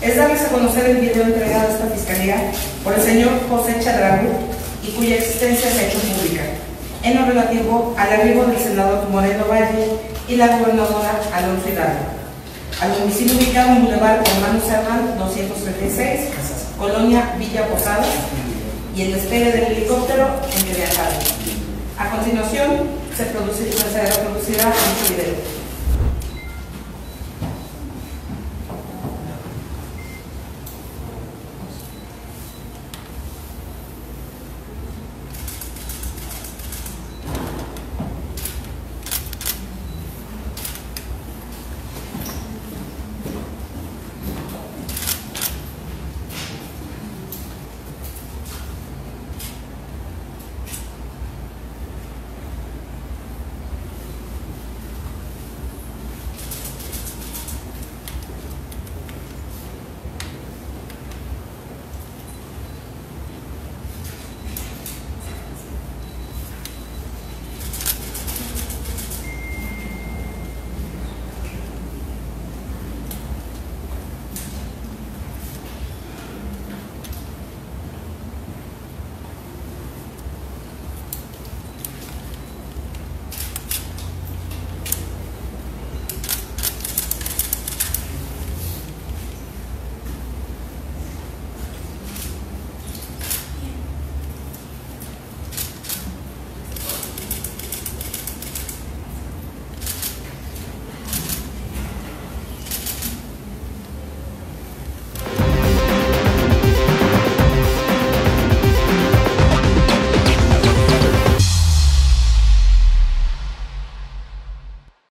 es darles a conocer el video entregado a esta Fiscalía por el señor José Chedraui y cuya existencia se ha hecho pública, en lo relativo al arribo del senador Moreno Valle y la gobernadora Alonso al domicilio ubicado en Boulevard Hermano Serrán 236, Colonia Villa Posada, y el despegue del helicóptero en que viajaron. A continuación, se reproducirá dicho video.